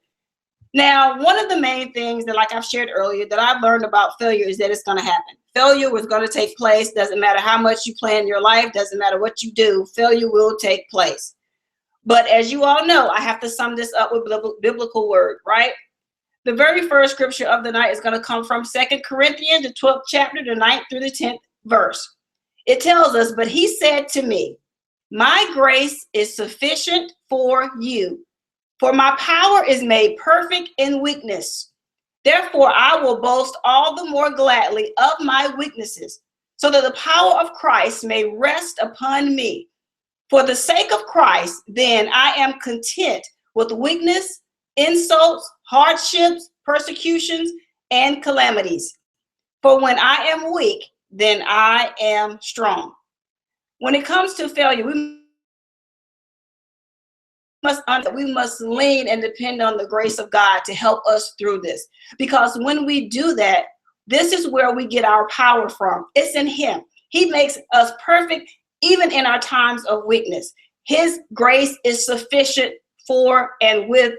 [SPEAKER 1] Now, one of the main things that, like I've shared earlier, that I've learned about failure is that it's going to happen. Failure was going to take place. Doesn't matter how much you plan your life, doesn't matter what you do, failure will take place. But as you all know, I have to sum this up with biblical word, right? The very first scripture of the night is going to come from 2 Corinthians, the 12th chapter, the 9th through the 10th verse. It tells us, "But he said to me, my grace is sufficient for you, for my power is made perfect in weakness. Therefore, I will boast all the more gladly of my weaknesses, so that the power of Christ may rest upon me. For the sake of Christ, then I am content with weakness, insults, hardships, persecutions, and calamities. For when I am weak, then I am strong." When it comes to failure, we must lean and depend on the grace of God to help us through this. Because when we do that, this is where we get our power from. It's in Him. He makes us perfect even in our times of weakness. His grace is sufficient for and with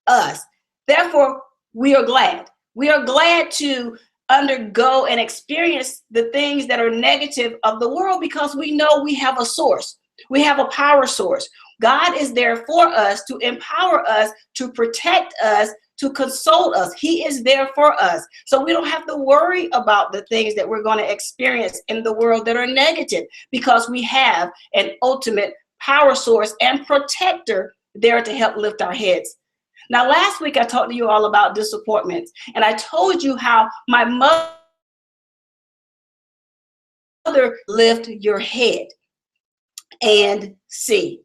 [SPEAKER 1] us. Therefore, we are glad. We are glad to undergo and experience the things that are negative of the world, because we know we have a source. We have a power source. God is there for us, to empower us, to protect us, to console us. He is there for us. So we don't have to worry about the things that we're going to experience in the world that are negative, because we have an ultimate power source and protector there to help lift our heads. Now, last week I talked to you all about disappointments, and I told you how my mother lift your head and see.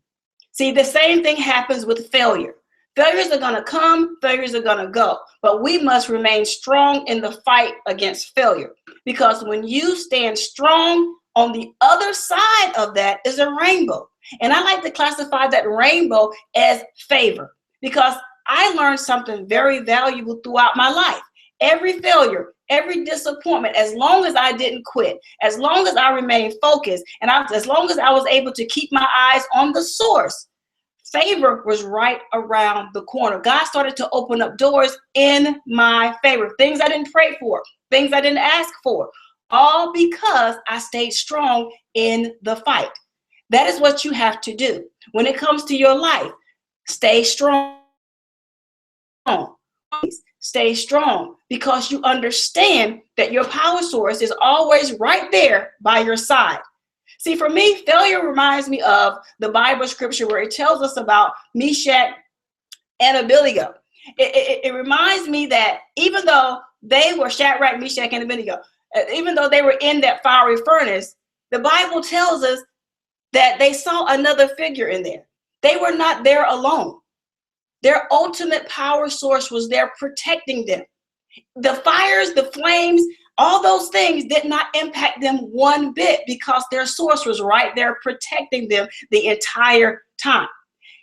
[SPEAKER 1] See, the same thing happens with failure. Failures are going to come, failures are going to go, but we must remain strong in the fight against failure, because when you stand strong, on the other side of that is a rainbow. And I like to classify that rainbow as favor, because I learned something very valuable throughout my life. Every failure, every disappointment, as long as I didn't quit, as long as I remained focused, and as long as I was able to keep my eyes on the source, favor was right around the corner. God started to open up doors in my favor, things I didn't pray for, things I didn't ask for, all because I stayed strong in the fight. That is what you have to do when it comes to your life. Stay strong. Stay strong, because you understand that your power source is always right there by your side. See, for me, failure reminds me of the Bible scripture where it tells us about Meshach and Abednego. It reminds me that even though they were Shadrach, Meshach, and Abednego, even though they were in that fiery furnace, the Bible tells us that they saw another figure in there. They were not there alone. Their ultimate power source was there protecting them. The fires, the flames, all those things did not impact them one bit, because their source was right there protecting them the entire time.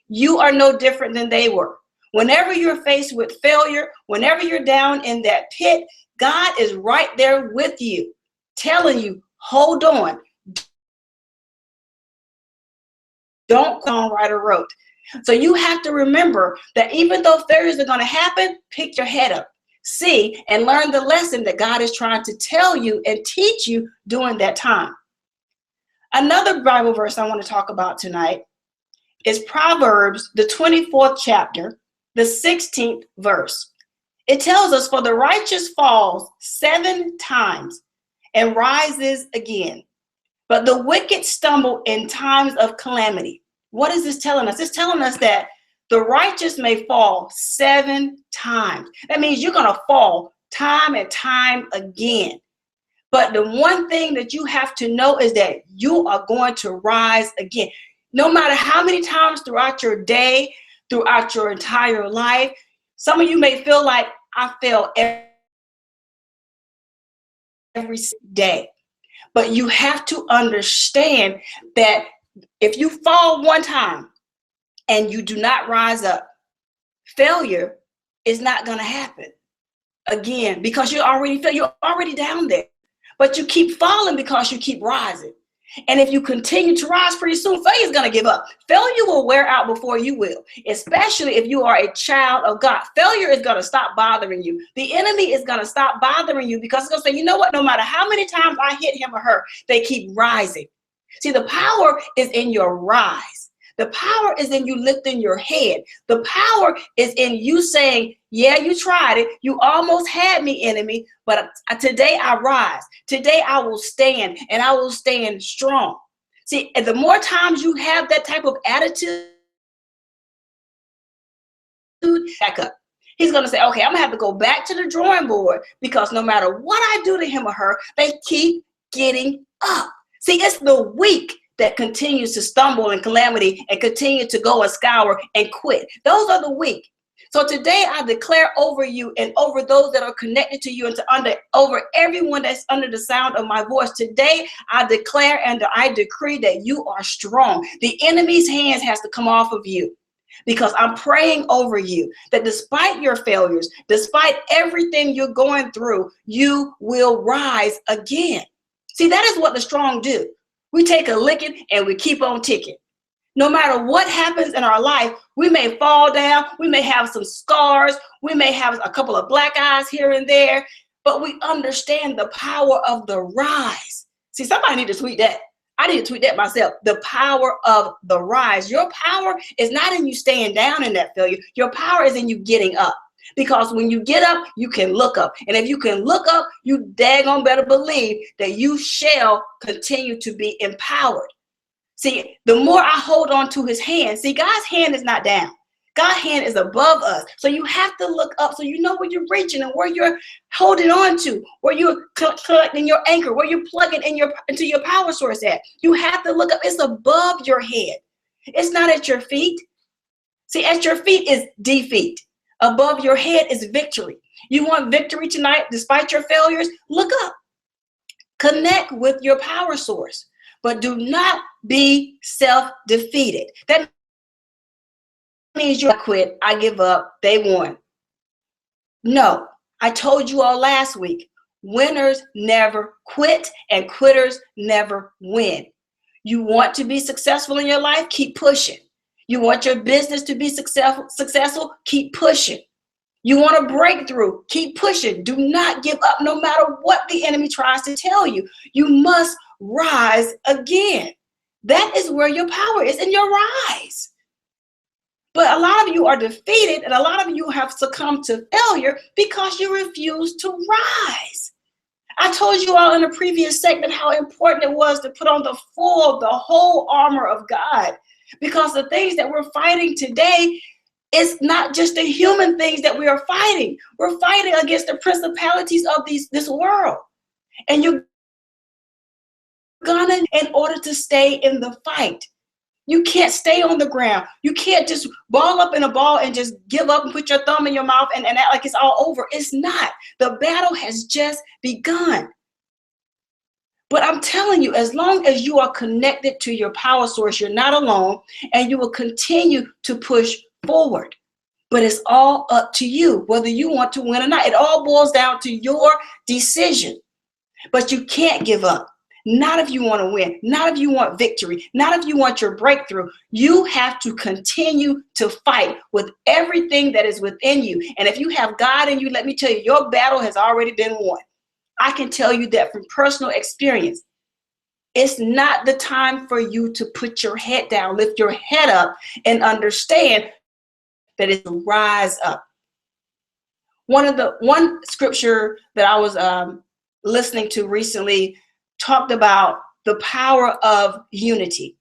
[SPEAKER 1] You are no different than they were. Whenever you're faced with failure, whenever you're down in that pit, God is right there with you, telling you, hold on. Don't go on Ryder Road. So you have to remember that even though failures are going to happen, pick your head up, see, and learn the lesson that God is trying to tell you and teach you during that time. Another Bible verse I want to talk about tonight is Proverbs, the 24th chapter, the 16th verse. It tells us, for the righteous falls 7 times and rises again, but the wicked stumble in times of calamity. What is this telling us? It's telling us that the righteous may fall 7 times. That means you're going to fall time and time again. But the one thing that you have to know is that you are going to rise again. No matter how many times throughout your day, throughout your entire life, some of you may feel like I fail every day. But you have to understand that if you fall one time and you do not rise up, failure is not going to happen again, because you're already down there. But you keep falling because you keep rising. And if you continue to rise, pretty soon failure is going to give up. Failure will wear out before you will, especially if you are a child of God. Failure is going to stop bothering you. The enemy is going to stop bothering you, because it's going to say, you know what, no matter how many times I hit him or her, they keep rising. See, the power is in your rise. The power is in you lifting your head. The power is in you saying, yeah, you tried it. You almost had me, enemy, but today I rise. Today I will stand, and I will stand strong. See, and the more times you have that type of attitude, back up. He's going to say, okay, I'm going to have to go back to the drawing board, because no matter what I do to him or her, they keep getting up. See, it's the weak that continues to stumble in calamity and continue to go and scour and quit. Those are the weak. So today I declare over you and over those that are connected to you, and over everyone that's under the sound of my voice. Today I declare and I decree that you are strong. The enemy's hands has to come off of you, because I'm praying over you that despite your failures, despite everything you're going through, you will rise again. See, that is what the strong do. We take a licking and we keep on ticking. No matter what happens in our life, we may fall down, we may have some scars, we may have a couple of black eyes here and there, but we understand the power of the rise. See, somebody need to tweet that. I need to tweet that myself. The power of the rise. Your power is not in you staying down in that failure. Your power is in you getting up. Because when you get up, you can look up. And if you can look up, you daggone better believe that you shall continue to be empowered. See, the more I hold on to his hand, see, God's hand is not down. God's hand is above us. So you have to look up so you know where you're reaching and where you're holding on to, where you're collecting your anchor, where you're plugging into your power source at. You have to look up. It's above your head. It's not at your feet. See, at your feet is defeat. Above your head is victory. You want victory tonight despite your failures? Look up. Connect with your power source, but do not be self-defeated. That means you quit, I give up, they won. No, I told you all last week, winners never quit and quitters never win. You want to be successful in your life? Keep pushing. You want your business to be successful? Keep pushing. You want a breakthrough? Keep pushing. Do not give up no matter what the enemy tries to tell you. You must rise again. That is where your power is, in your rise. But a lot of you are defeated, and a lot of you have succumbed to failure because you refuse to rise. I told you all in a previous segment how important it was to put on the whole armor of God, because the things that we're fighting today, it's not just the human things that we are fighting. We're fighting against the principalities of this world. And you're gonna, in order to stay in the fight. You can't stay on the ground. You can't just ball up in a ball and just give up and put your thumb in your mouth and act like it's all over. It's not. The battle has just begun. But I'm telling you, as long as you are connected to your power source, you're not alone, and you will continue to push forward. But it's all up to you, whether you want to win or not. It all boils down to your decision. But you can't give up. Not if you want to win, not if you want victory, not if you want your breakthrough. You have to continue to fight with everything that is within you. And if you have God in you, let me tell you, your battle has already been won. I can tell you that from personal experience. It's not the time for you to put your head down, lift your head up, and understand that it's to rise up. One scripture that I was listening to recently talked about the power of unity.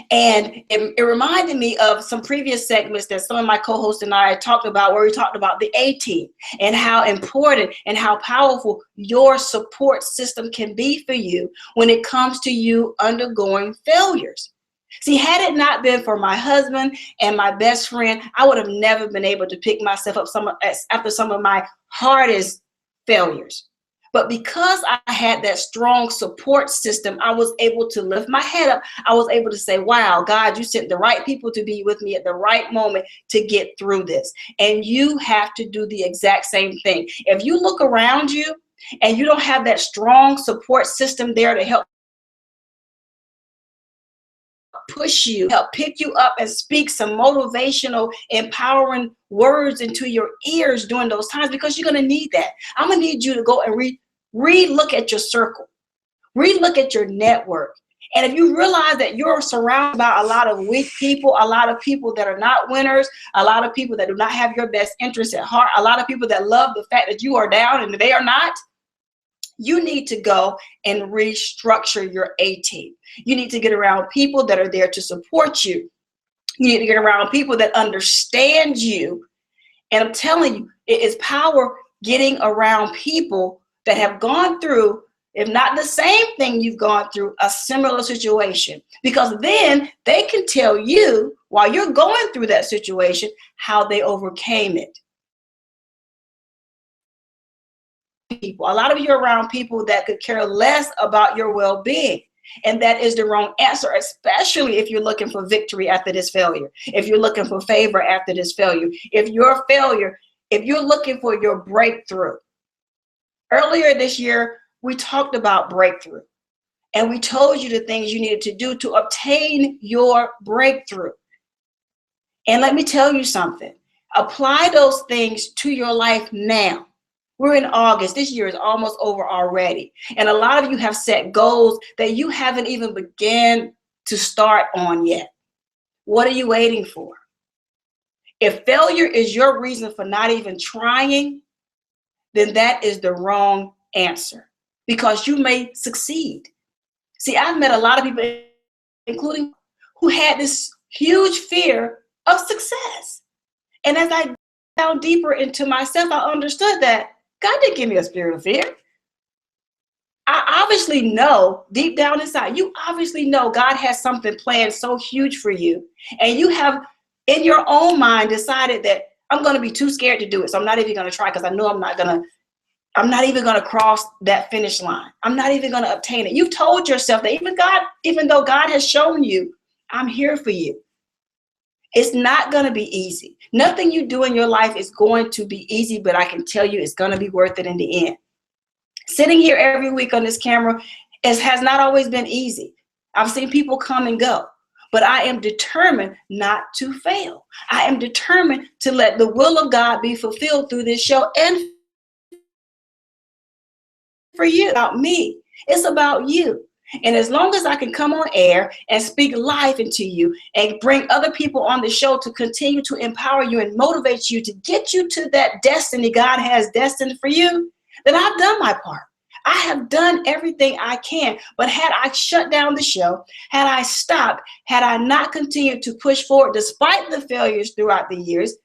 [SPEAKER 1] And it reminded me of some previous segments that some of my co-hosts and I talked about, where we talked about the A-team and how important and how powerful your support system can be for you when it comes to you undergoing failures. See, had it not been for my husband and my best friend, I would have never been able to pick myself up after some of my hardest failures. But because I had that strong support system, I was able to lift my head up. I was able to say, wow, God, you sent the right people to be with me at the right moment to get through this. And you have to do the exact same thing. If you look around you and you don't have that strong support system there to help push you, help pick you up and speak some motivational, empowering words into your ears during those times, because you're going to need that. I'm going to need you to go and re-look at your circle, re-look at your network. And if you realize that you're surrounded by a lot of weak people, a lot of people that are not winners, a lot of people that do not have your best interests at heart, a lot of people that love the fact that you are down and they are not, you need to go and restructure your A-team. You need to get around people that are there to support you. You need to get around people that understand you. And I'm telling you, it is power getting around people that have gone through, if not the same thing you've gone through, a similar situation. Because then they can tell you, while you're going through that situation, how they overcame it. People, a lot of you are around people that could care less about your well-being. And that is the wrong answer, especially if you're looking for victory after this failure, if you're looking for favor after this failure, if you're looking for your breakthrough. Earlier this year, we talked about breakthrough, and we told you the things you needed to do to obtain your breakthrough. And let me tell you something, apply those things to your life now. We're in August. This year is almost over already. And a lot of you have set goals that you haven't even began to start on yet. What are you waiting for? If failure is your reason for not even trying, then that is the wrong answer, because you may succeed. See, I've met a lot of people, including who had this huge fear of success. And as I down deeper into myself, I understood that God didn't give me a spirit of fear. I obviously know deep down inside, you obviously know God has something planned so huge for you. And you have in your own mind decided that I'm going to be too scared to do it. So I'm not even going to try, because I know I'm not even going to cross that finish line. I'm not even going to obtain it. You've told yourself that even though God has shown you, I'm here for you. It's not going to be easy. Nothing you do in your life is going to be easy, but I can tell you it's going to be worth it in the end. Sitting here every week on this camera has not always been easy. I've seen people come and go, but I am determined not to fail. I am determined to let the will of God be fulfilled through this show and for you. About me. It's about you. And as long as I can come on air and speak life into you and bring other people on the show to continue to empower you and motivate you to get you to that destiny God has destined for you, then I've done my part. I have done everything I can. But had I shut down the show, had I stopped, had I not continued to push forward despite the failures throughout the years,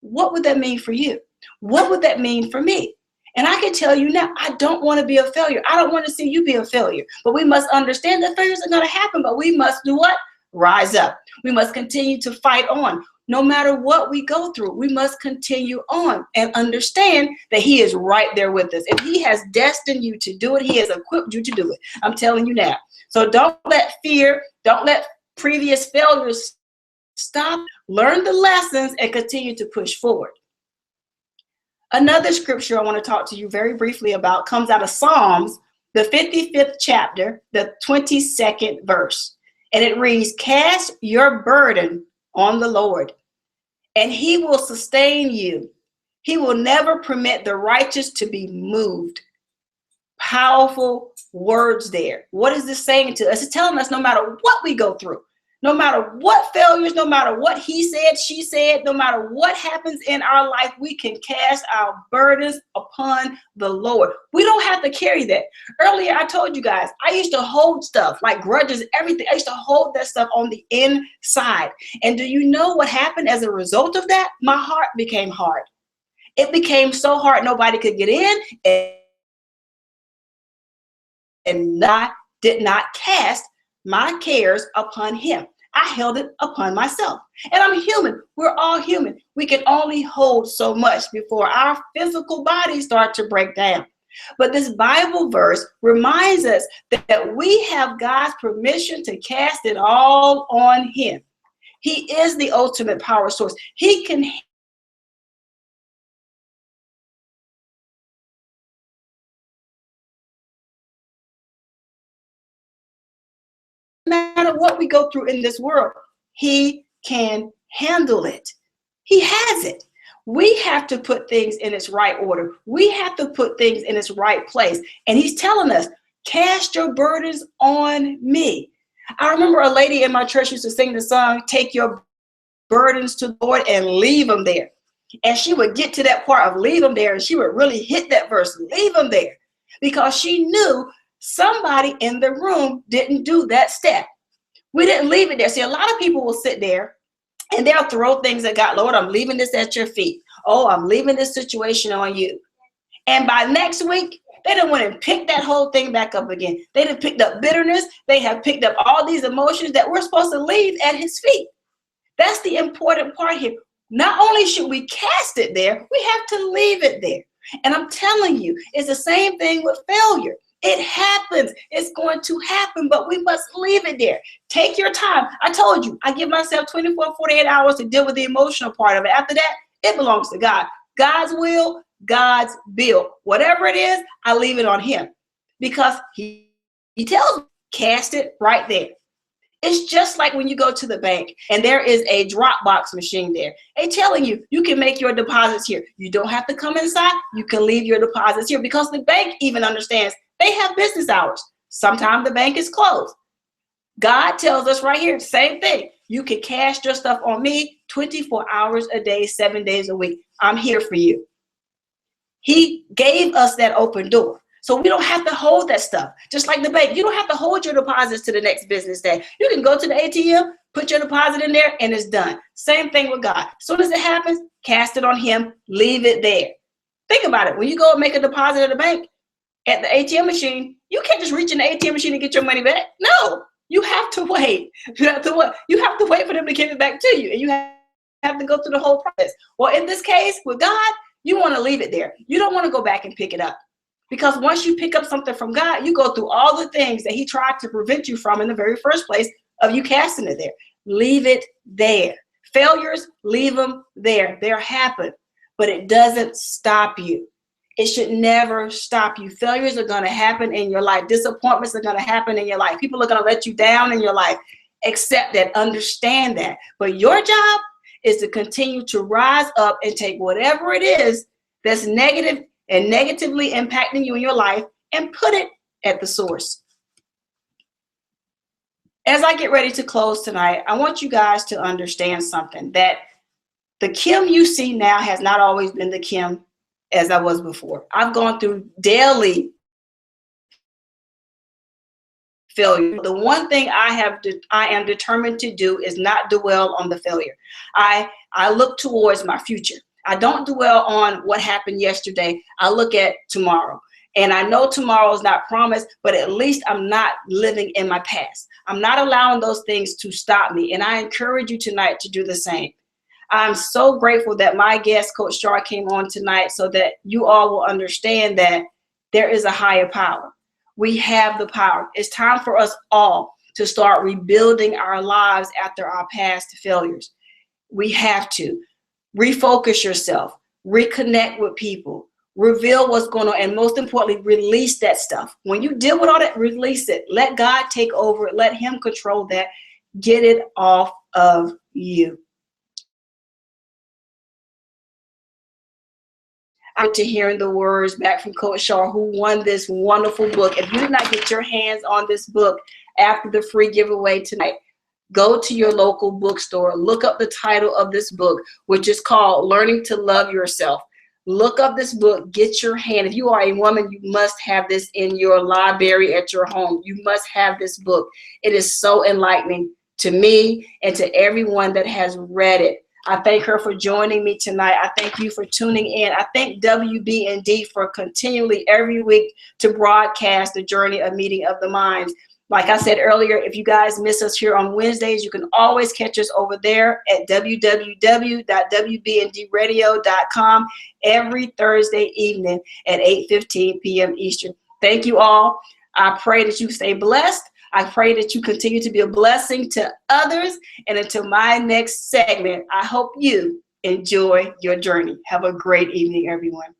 [SPEAKER 1] what would that mean for you? What would that mean for me? And I can tell you now, I don't want to be a failure. I don't want to see you be a failure. But we must understand that failures are going to happen, but we must do what? Rise up. We must continue to fight on. No matter what we go through, we must continue on and understand that he is right there with us. If he has destined you to do it, he has equipped you to do it. I'm telling you now. So don't let fear, don't let previous failures stop. Learn the lessons and continue to push forward. Another scripture I want to talk to you very briefly about comes out of Psalms, the 55th chapter, the 22nd verse. And it reads, cast your burden on the Lord, and he will sustain you. He will never permit the righteous to be moved. Powerful words there. What is this saying to us? It's telling us no matter what we go through, no matter what failures, no matter what he said, she said, no matter what happens in our life, we can cast our burdens upon the Lord. We don't have to carry that. Earlier, I told you guys, I used to hold stuff like grudges, everything. I used to hold that stuff on the inside. And do you know what happened as a result of that? My heart became hard. It became so hard nobody could get in, and I did not cast my cares upon him. I held it upon myself. And I'm human. We're all human. We can only hold so much before our physical bodies start to break down. But this Bible verse reminds us that we have God's permission to cast it all on him. He is the ultimate power source. He can no matter what we go through in this world, he can handle it. He has it. We have to put things in its right order. We have to put things in its right place. And he's telling us, cast your burdens on me. I remember a lady in my church used to sing the song, take your burdens to the Lord and leave them there. And she would get to that part of leave them there, and she would really hit that verse, leave them there, because she knew somebody in the room didn't do that step. We didn't leave it there. See, a lot of people will sit there and they'll throw things at God. Lord, I'm leaving this at your feet. Oh, I'm leaving this situation on you. And by next week, they done went and picked that whole thing back up again. They done picked up bitterness. They have picked up all these emotions that we're supposed to leave at his feet. That's the important part here. Not only should we cast it there, we have to leave it there. And I'm telling you, it's the same thing with failure. It happens. It's going to happen, but we must leave it there. Take your time. I told you, I give myself 24, 48 hours to deal with the emotional part of it. After that, it belongs to God. God's will, God's bill. Whatever it is, I leave it on him, because he tells me, cast it right there. It's just like when you go to the bank and there is a drop box machine there. They're telling you, you can make your deposits here. You don't have to come inside. You can leave your deposits here, because the bank even understands they have business hours. Sometimes the bank is closed. God tells us right here, same thing. You can cast your stuff on me 24 hours a day, 7 days a week. I'm here for you. He gave us that open door. So we don't have to hold that stuff. Just like the bank, you don't have to hold your deposits to the next business day. You can go to the ATM, put your deposit in there, and it's done. Same thing with God. As soon as it happens, cast it on him, leave it there. Think about it. When you go and make a deposit at the bank, at the ATM machine, you can't just reach in the ATM machine and get your money back. No, you have to wait. You have to wait. You have to wait for them to give it back to you. And you have have to go through the whole process. Well, in this case, with God, you want to leave it there. You don't want to go back and pick it up. Because once you pick up something from God, you go through all the things that he tried to prevent you from in the very first place of you casting it there. Leave it there. Failures, leave them there. They'll happen, but it doesn't stop you. It should never stop you. Failures are going to happen in your life. Disappointments are going to happen in your life. People are going to let you down in your life. Accept that, understand that. But your job is to continue to rise up and take whatever it is that's negative and negatively impacting you in your life and put it at the source. As I get ready to close tonight, I want you guys to understand something, that the Kim you see now has not always been the Kim as I was before. I've gone through daily failure. The one thing I am determined to do is not dwell on the failure. I look towards my future. I don't dwell on what happened yesterday. I look at tomorrow. And I know tomorrow is not promised, but at least I'm not living in my past. I'm not allowing those things to stop me. And I encourage you tonight to do the same. I'm so grateful that my guest, Coach Shar, came on tonight so that you all will understand that there is a higher power. We have the power. It's time for us all to start rebuilding our lives after our past failures. We have to refocus yourself, reconnect with people, reveal what's going on, and most importantly, release that stuff. When you deal with all that, release it. Let God take over it. Let him control that. Get it off of you. To hearing the words back from Coach Shar, who won this wonderful book. If you did not get your hands on this book after the free giveaway tonight, go to your local bookstore, look up the title of this book, which is called Learning to Love Yourself. Look up this book, get your hand. If you are a woman, you must have this in your library at your home. You must have this book. It is so enlightening to me and to everyone that has read it. I thank her for joining me tonight. I thank you for tuning in. I thank WBND for continually every week to broadcast the journey of Meeting of the Minds. Like I said earlier, if you guys miss us here on Wednesdays, you can always catch us over there at www.wbndradio.com every Thursday evening at 8:15 p.m. Eastern. Thank you all. I pray that you stay blessed. I pray that you continue to be a blessing to others. And until my next segment, I hope you enjoy your journey. Have a great evening, everyone.